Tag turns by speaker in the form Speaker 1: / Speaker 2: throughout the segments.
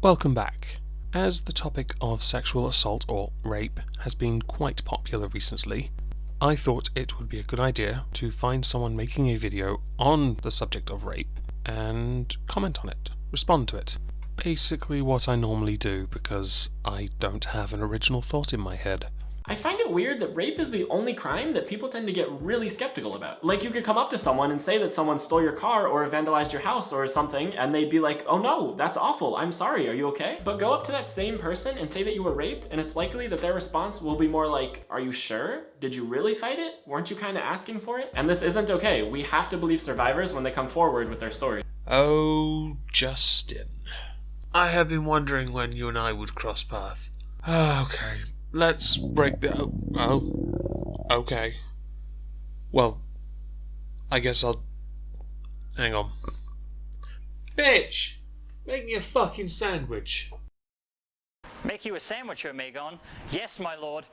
Speaker 1: Welcome back. As the topic of sexual assault or rape has been quite popular recently, I thought it would be a good idea to find someone making a video on the subject of rape and comment on it, respond to it. Basically what I normally do because I don't have an original thought in my head.
Speaker 2: I find it weird that rape is the only crime that people tend to get really skeptical about. Like, you could come up to someone and say that someone stole your car or vandalized your house or something, and they'd be like, oh no, that's awful, I'm sorry, are you okay? But go up to that same person and say that you were raped, and it's likely that their response will be more like, are you sure? Did you really fight it? Weren't you kind of asking for it? And this isn't okay. We have to believe survivors when they come forward with their stories.
Speaker 1: Oh, Justin. I have been wondering when you and I would cross paths. Okay. Let's break the... Oh. Okay. Well, I guess I'll... Hang on. Bitch! Make me a fucking sandwich.
Speaker 3: Make you a sandwich, Omegon? Yes, my lord.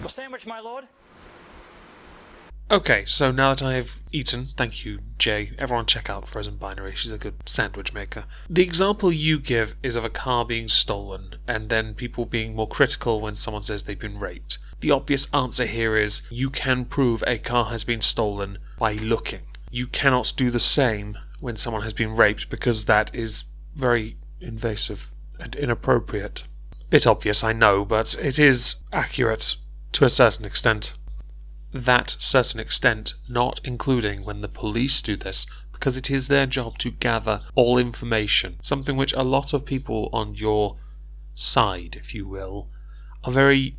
Speaker 3: Your sandwich, my lord?
Speaker 1: Okay, so now that I have eaten, thank you, Jay. Everyone check out Frozen Binary, she's a good sandwich maker. The example you give is of a car being stolen, and then people being more critical when someone says they've been raped. The obvious answer here is, you can prove a car has been stolen by looking. You cannot do the same when someone has been raped, because that is very invasive and inappropriate. Bit obvious, I know, but it is accurate to a certain extent. That certain extent not including when the police do this, because it is their job to gather all information, something which a lot of people on your side, if you will, are very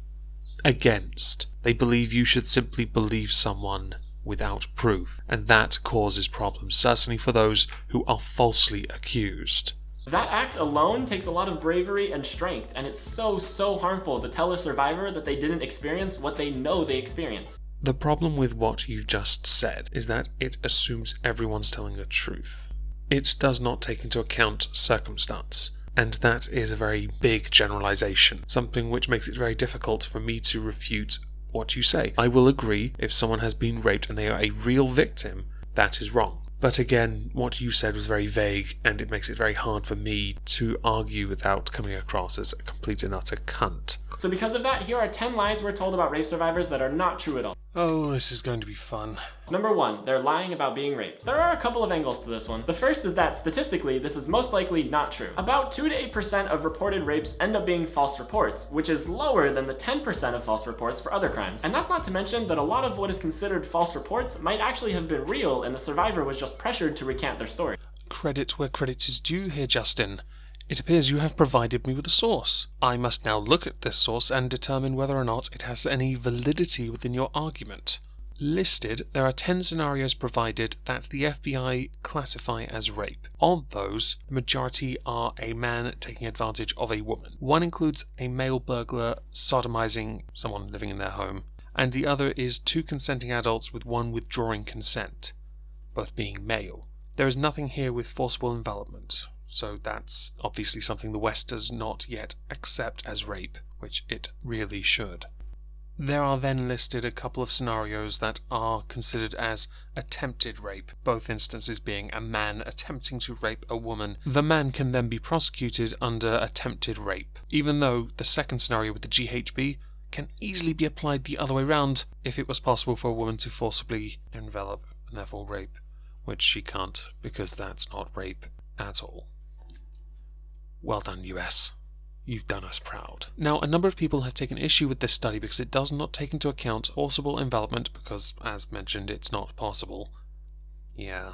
Speaker 1: against. They believe you should simply believe someone without proof, and that causes problems, certainly for those who are falsely accused.
Speaker 2: That act alone takes a lot of bravery and strength, and it's so harmful to tell a survivor that they didn't experience what they know they experienced.
Speaker 1: The problem with what you've just said is that it assumes everyone's telling the truth. It does not take into account circumstance, and that is a very big generalization, something which makes it very difficult for me to refute what you say. I will agree, if someone has been raped and they are a real victim, that is wrong. But again, what you said was very vague, and it makes it very hard for me to argue without coming across as a complete and utter cunt.
Speaker 2: So because of that, here are 10 lies we're told about rape survivors that are not true at all.
Speaker 1: Oh, this is going to be fun.
Speaker 2: Number 1, they're lying about being raped. There are a couple of angles to this one. The first is that, statistically, this is most likely not true. About 2 to 8% of reported rapes end up being false reports, which is lower than the 10% of false reports for other crimes. And that's not to mention that a lot of what is considered false reports might actually have been real, and the survivor was just pressured to recant their story.
Speaker 1: Credit where credit is due here, Justin. It appears you have provided me with a source. I must now look at this source and determine whether or not it has any validity within your argument. Listed, there are 10 scenarios provided that the FBI classify as rape. Of those, the majority are a man taking advantage of a woman. One includes a male burglar sodomizing someone living in their home, and the other is 2 consenting adults with one withdrawing consent, both being male. There is nothing here with forcible envelopment. So that's obviously something the West does not yet accept as rape, which it really should. There are then listed a couple of scenarios that are considered as attempted rape, both instances being a man attempting to rape a woman. The man can then be prosecuted under attempted rape, even though the second scenario with the GHB can easily be applied the other way round if it was possible for a woman to forcibly envelop and therefore rape, which she can't, because that's not rape at all. Well done, US. You've done us proud. Now, a number of people have taken issue with this study because it does not take into account forcible envelopment because, as mentioned, it's not possible. Yeah.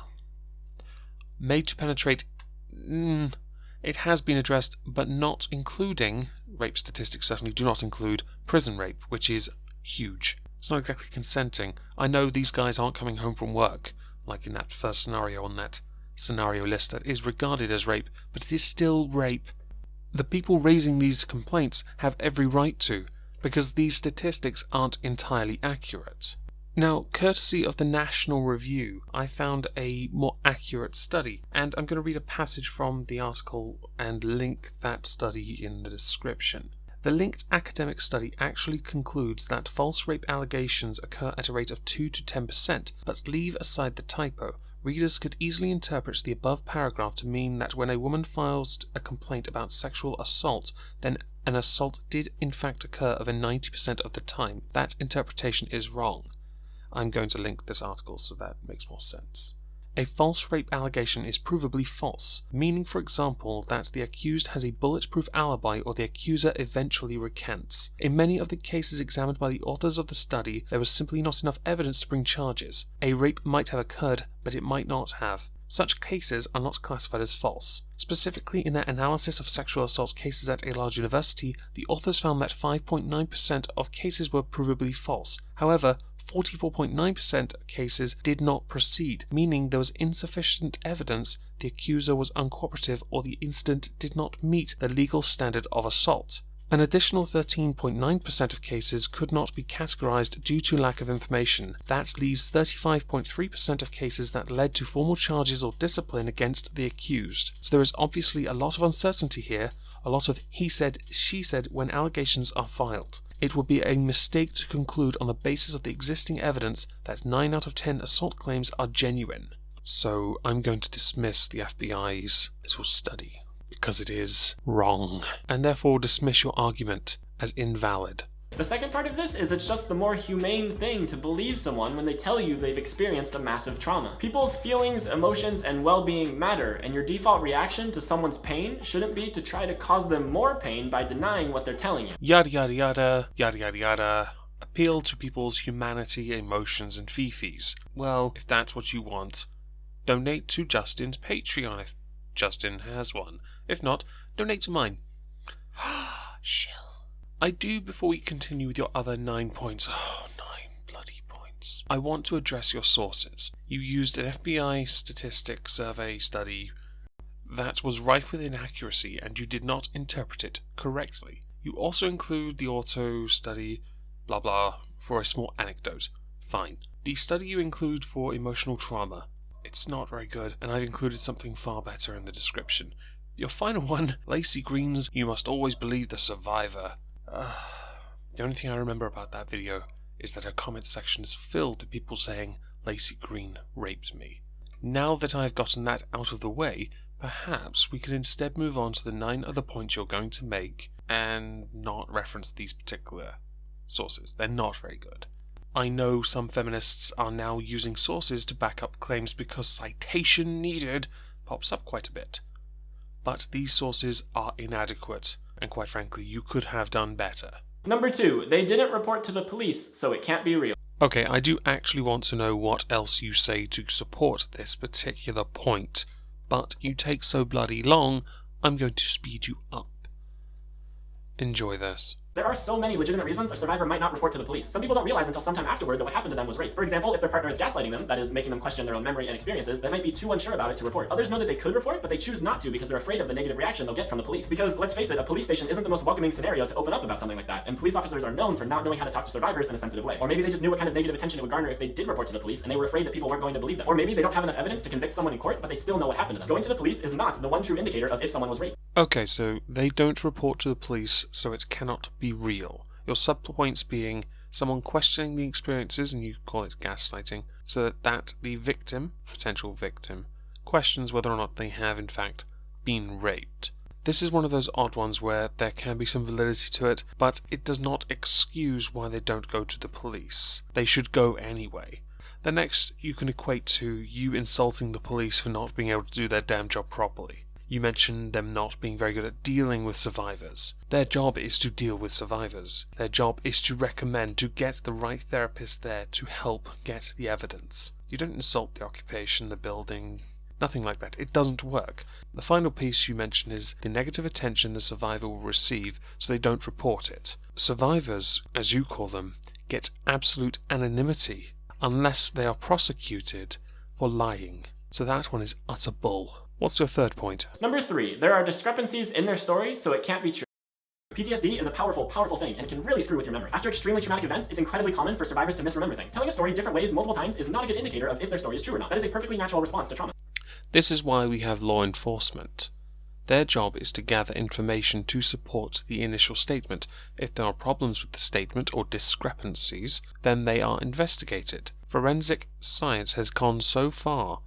Speaker 1: Made to penetrate... it has been addressed, but not including... Rape statistics certainly do not include prison rape, which is huge. It's not exactly consenting. I know these guys aren't coming home from work, like in that first scenario on that scenario list that is regarded as rape, but it is still rape. The people raising these complaints have every right to, because these statistics aren't entirely accurate. Now, courtesy of the National Review, I found a more accurate study, and I'm going to read a passage from the article and link that study in the description. The linked academic study actually concludes that false rape allegations occur at a rate of 2 to 10%, but leave aside the typo. Readers could easily interpret the above paragraph to mean that when a woman files a complaint about sexual assault, then an assault did in fact occur over 90% of the time. That interpretation is wrong. I'm going to link this article so that makes more sense. A false rape allegation is provably false, meaning, for example, that the accused has a bulletproof alibi or the accuser eventually recants. In many of the cases examined by the authors of the study, there was simply not enough evidence to bring charges. A rape might have occurred, but it might not have. Such cases are not classified as false. Specifically, in their analysis of sexual assault cases at a large university, the authors found that 5.9% of cases were provably false. However, 44.9% of cases did not proceed, meaning there was insufficient evidence, the accuser was uncooperative, or the incident did not meet the legal standard of assault. An additional 13.9% of cases could not be categorized due to lack of information. That leaves 35.3% of cases that led to formal charges or discipline against the accused. So there is obviously a lot of uncertainty here, a lot of he said, she said when allegations are filed. It would be a mistake to conclude on the basis of the existing evidence that 9 out of 10 assault claims are genuine. So I'm going to dismiss the FBI's little study, because it is wrong, and therefore dismiss your argument as invalid.
Speaker 2: The second part of this is it's just the more humane thing to believe someone when they tell you they've experienced a massive trauma. People's feelings, emotions, and well-being matter, and your default reaction to someone's pain shouldn't be to try to cause them more pain by denying what they're telling you.
Speaker 1: Yada yada yada, yada yada yada. Appeal to people's humanity, emotions, and fifis. Well, if that's what you want, donate to Justin's Patreon if Justin has one. If not, donate to mine. Shill. I do, before we continue with your other 9 points, 9 bloody points, I want to address your sources. You used an FBI statistic survey study that was rife with inaccuracy and you did not interpret it correctly. You also include the auto study, blah blah, for a small anecdote. Fine. The study you include for emotional trauma, it's not very good, and I've included something far better in the description. Your final one, Laci Greens, you must always believe the survivor. The only thing I remember about that video is that her comment section is filled with people saying, Laci Green raped me. Now that I've gotten that out of the way, perhaps we could instead move on to the 9 other points you're going to make and not reference these particular sources. They're not very good. I know some feminists are now using sources to back up claims because citation needed pops up quite a bit. But these sources are inadequate, and quite frankly, you could have done better.
Speaker 2: Number 2, they didn't report to the police, so it can't be real.
Speaker 1: Okay, I do actually want to know what else you say to support this particular point, but you take so bloody long, I'm going to speed you up. Enjoy this.
Speaker 2: There are so many legitimate reasons a survivor might not report to the police. Some people don't realize until sometime afterward that what happened to them was rape. For example, if their partner is gaslighting them, that is making them question their own memory and experiences, they might be too unsure about it to report. Others know that they could report, but they choose not to because they're afraid of the negative reaction they'll get from the police. Because, let's face it, a police station isn't the most welcoming scenario to open up about something like that, and police officers are known for not knowing how to talk to survivors in a sensitive way. Or maybe they just knew what kind of negative attention it would garner if they did report to the police, and they were afraid that people weren't going to believe them. Or maybe they don't have enough evidence to convict someone in court, but they still know what happened to them. Going to the police is not the one true indicator of if someone was raped.
Speaker 1: Okay, so they don't report to the police, so it cannot be real. Your sub-points being someone questioning the experiences, and you call it gaslighting, so that the victim, potential victim, questions whether or not they have in fact been raped. This is one of those odd ones where there can be some validity to it, but it does not excuse why they don't go to the police. They should go anyway. The next you can equate to you insulting the police for not being able to do their damn job properly. You mentioned them not being very good at dealing with survivors. Their job is to deal with survivors. Their job is to recommend, to get the right therapist there to help get the evidence. You don't insult the occupation, the building, nothing like that. It doesn't work. The final piece you mention is the negative attention the survivor will receive, so they don't report it. Survivors, as you call them, get absolute anonymity unless they are prosecuted for lying. So that one is utter bull. What's your third point?
Speaker 2: Number 3, there are discrepancies in their story, so it can't be true. PTSD is a powerful, powerful thing and can really screw with your memory. After extremely traumatic events, it's incredibly common for survivors to misremember things. Telling a story different ways multiple times is not a good indicator of if their story is true or not. That is a perfectly natural response to trauma.
Speaker 1: This is why we have law enforcement. Their job is to gather information to support the initial statement. If there are problems with the statement or discrepancies, then they are investigated. Forensic science has gone so far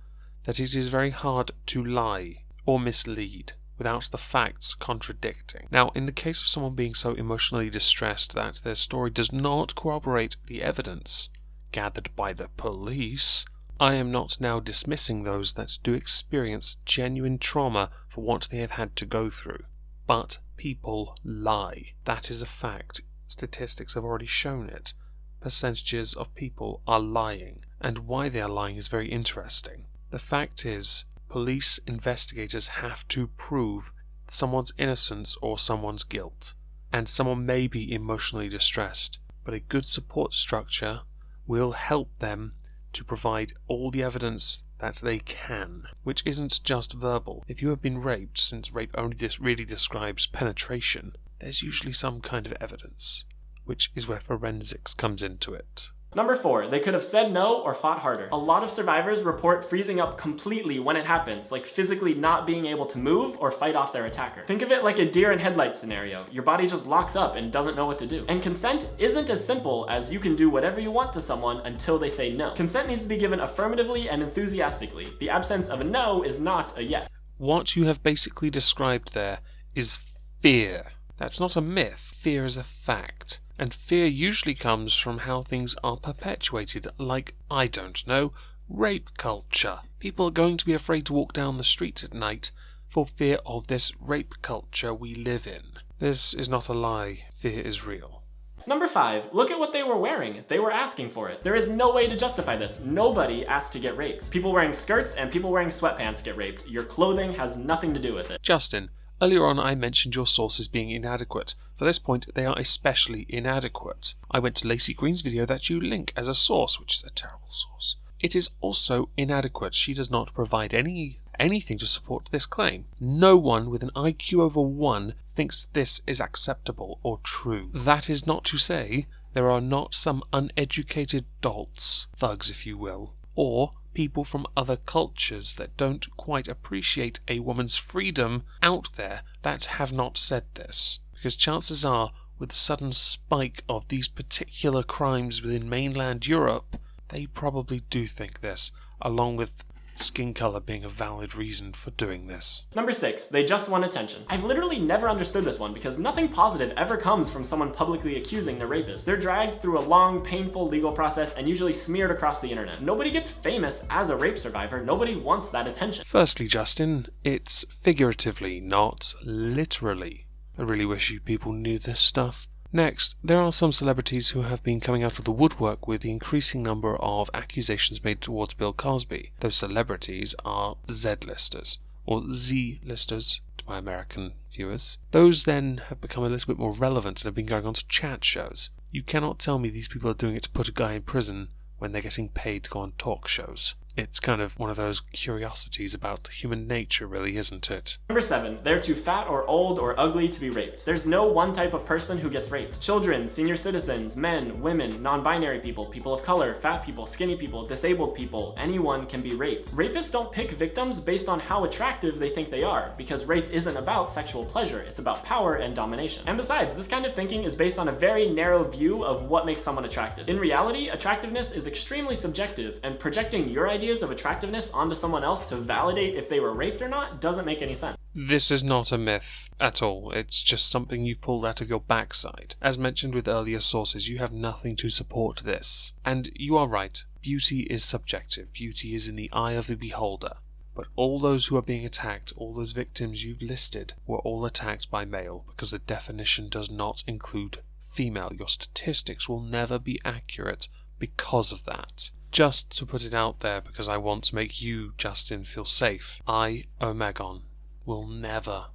Speaker 1: that it is very hard to lie or mislead without the facts contradicting. Now, in the case of someone being so emotionally distressed that their story does not corroborate the evidence gathered by the police, I am not now dismissing those that do experience genuine trauma for what they have had to go through. But people lie. That is a fact. Statistics have already shown it. Percentages of people are lying, and why they are lying is very interesting. The fact is, police investigators have to prove someone's innocence or someone's guilt, and someone may be emotionally distressed, but a good support structure will help them to provide all the evidence that they can, which isn't just verbal. If you have been raped, since rape only really describes penetration, there's usually some kind of evidence, which is where forensics comes into it.
Speaker 2: Number 4, they could have said no or fought harder. A lot of survivors report freezing up completely when it happens, like physically not being able to move or fight off their attacker. Think of it like a deer in headlights scenario. Your body just locks up and doesn't know what to do. And consent isn't as simple as you can do whatever you want to someone until they say no. Consent needs to be given affirmatively and enthusiastically. The absence of a no is not a yes.
Speaker 1: What you have basically described there is fear. That's not a myth. Fear is a fact. And fear usually comes from how things are perpetuated, like, I don't know, rape culture. People are going to be afraid to walk down the street at night for fear of this rape culture we live in. This is not a lie. Fear is real.
Speaker 2: Number 5, look at what they were wearing. They were asking for it. There is no way to justify this. Nobody asked to get raped. People wearing skirts and people wearing sweatpants get raped. Your clothing has nothing to do with it.
Speaker 1: Justin, earlier on I mentioned your sources being inadequate. For this point, they are especially inadequate. I went to Laci Greens' video that you link as a source, which is a terrible source. It is also inadequate. She does not provide anything to support this claim. No one with an IQ over 1 thinks this is acceptable or true. That is not to say there are not some uneducated dolts, thugs if you will, or people from other cultures that don't quite appreciate a woman's freedom out there that have not said this. Because chances are, with the sudden spike of these particular crimes within mainland Europe, they probably do think this, along with skin color being a valid reason for doing this.
Speaker 2: Number 6, they just want attention. I've literally never understood this one because nothing positive ever comes from someone publicly accusing the rapist. They're dragged through a long, painful legal process and usually smeared across the internet. Nobody gets famous as a rape survivor. Nobody wants that attention.
Speaker 1: Firstly, Justin, it's figuratively, not literally. I really wish you people knew this stuff. Next, there are some celebrities who have been coming out of the woodwork with the increasing number of accusations made towards Bill Cosby. Those celebrities are Z-listers, or Z-listers to my American viewers. Those then have become a little bit more relevant and have been going on to chat shows. You cannot tell me these people are doing it to put a guy in prison when they're getting paid to go on talk shows. It's kind of one of those curiosities about human nature, really, isn't it?
Speaker 2: Number 7, they're too fat or old or ugly to be raped. There's no one type of person who gets raped. Children, senior citizens, men, women, non-binary people, people of color, fat people, skinny people, disabled people, anyone can be raped. Rapists don't pick victims based on how attractive they think they are, because rape isn't about sexual pleasure, it's about power and domination. And besides, this kind of thinking is based on a very narrow view of what makes someone attractive. In reality, attractiveness is extremely subjective, and projecting your ideas of attractiveness onto someone else to validate if they were raped or not doesn't make any sense.
Speaker 1: This is not a myth at all. It's just something you've pulled out of your backside. As mentioned with earlier sources, you have nothing to support this. And you are right. Beauty is subjective. Beauty is in the eye of the beholder. But all those who are being attacked, all those victims you've listed, were all attacked by male, because the definition does not include female. Your statistics will never be accurate because of that. Just to put it out there, because I want to make you, Justin, feel safe, I, Omegon, will never,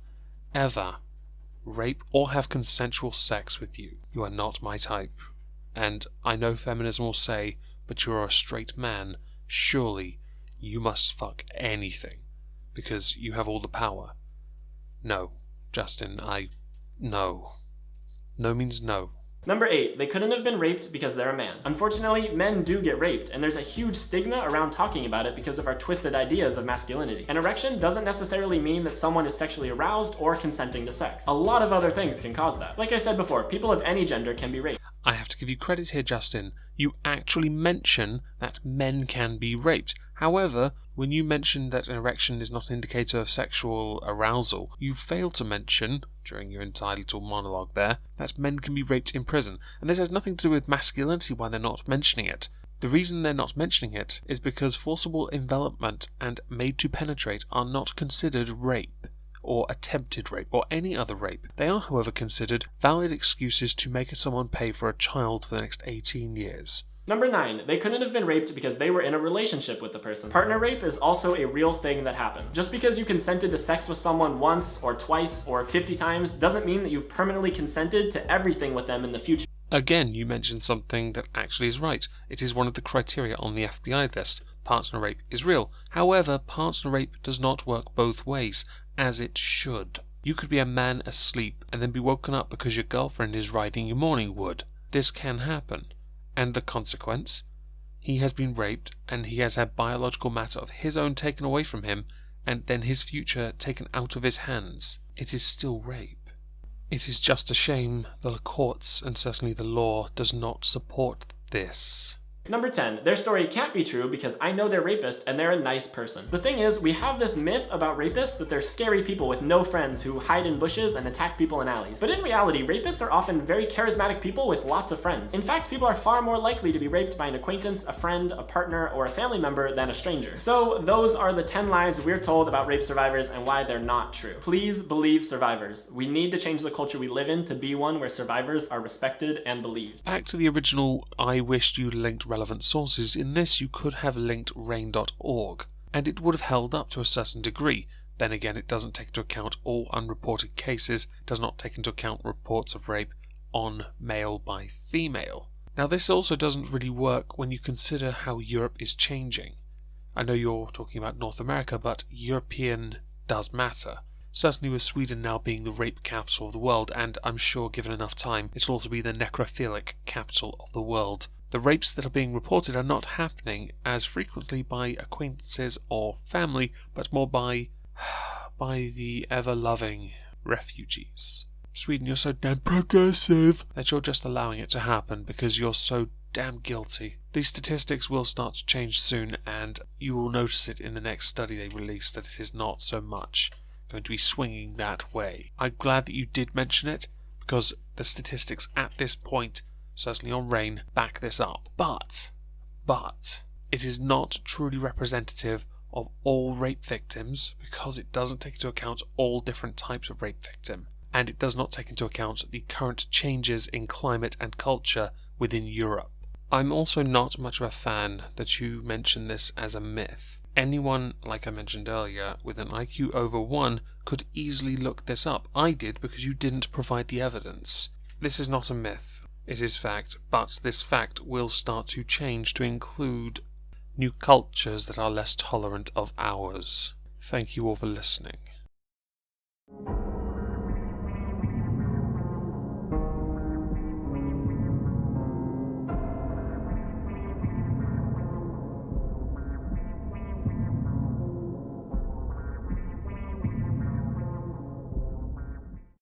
Speaker 1: ever rape or have consensual sex with you. You are not my type. And I know feminism will say, but you're a straight man, surely you must fuck anything, because you have all the power. No, Justin, no. No means no.
Speaker 2: Number 8, they couldn't have been raped because they're a man. Unfortunately, men do get raped, and there's a huge stigma around talking about it because of our twisted ideas of masculinity. An erection doesn't necessarily mean that someone is sexually aroused or consenting to sex. A lot of other things can cause that. Like I said before, people of any gender can be raped.
Speaker 1: I have to give you credit here, Justin. You actually mention that men can be raped. However, when you mention that an erection is not an indicator of sexual arousal, you fail to mention, during your entitled monologue there, that men can be raped in prison. And this has nothing to do with masculinity why they're not mentioning it. The reason they're not mentioning it is because forcible envelopment and made to penetrate are not considered rape, or attempted rape, or any other rape. They are, however, considered valid excuses to make someone pay for a child for the next 18 years.
Speaker 2: Number 9, they couldn't have been raped because they were in a relationship with the person. Partner rape is also a real thing that happens. Just because you consented to sex with someone once, or twice, or 50 times, doesn't mean that you've permanently consented to everything with them in the future.
Speaker 1: Again, you mentioned something that actually is right. It is one of the criteria on the FBI list. Partner rape is real. However, partner rape does not work both ways, as it should. You could be a man asleep and then be woken up because your girlfriend is riding your morning wood. This can happen. And the consequence? He has been raped and he has had biological matter of his own taken away from him and then his future taken out of his hands. It is still rape. It is just a shame the courts and certainly the law does not support this.
Speaker 2: Number 10, their story can't be true because I know they're rapist and they're a nice person. The thing is, we have this myth about rapists that they're scary people with no friends who hide in bushes and attack people in alleys. But in reality, rapists are often very charismatic people with lots of friends. In fact, people are far more likely to be raped by an acquaintance, a friend, a partner, or a family member than a stranger. So those are the 10 lies we're told about rape survivors and why they're not true. Please believe survivors. We need to change the culture we live in to be one where survivors are respected and believed.
Speaker 1: Back to the original I wished you linked relevant sources. In this you could have linked rain.org and it would have held up to a certain degree. Then again, it doesn't take into account all unreported cases, does not take into account reports of rape on male by female. Now this also doesn't really work when you consider how Europe is changing. I know you're talking about North America, but European does matter. Certainly with Sweden now being the rape capital of the world, and I'm sure given enough time it'll also be the necrophilic capital of the world. The rapes that are being reported are not happening as frequently by acquaintances or family, but more by the ever-loving refugees. Sweden, you're so damn progressive that you're just allowing it to happen because you're so damn guilty. These statistics will start to change soon, and you will notice it in the next study they release that it is not so much going to be swinging that way. I'm glad that you did mention it because the statistics at this point, certainly on RAIN, back this up. But it is not truly representative of all rape victims because it doesn't take into account all different types of rape victim, and it does not take into account the current changes in climate and culture within Europe. I'm also not much of a fan that you mention this as a myth. Anyone, like I mentioned earlier, with an IQ over 1 could easily look this up. I did because you didn't provide the evidence. This is not a myth. It is fact, but this fact will start to change to include new cultures that are less tolerant of ours. Thank you all for listening.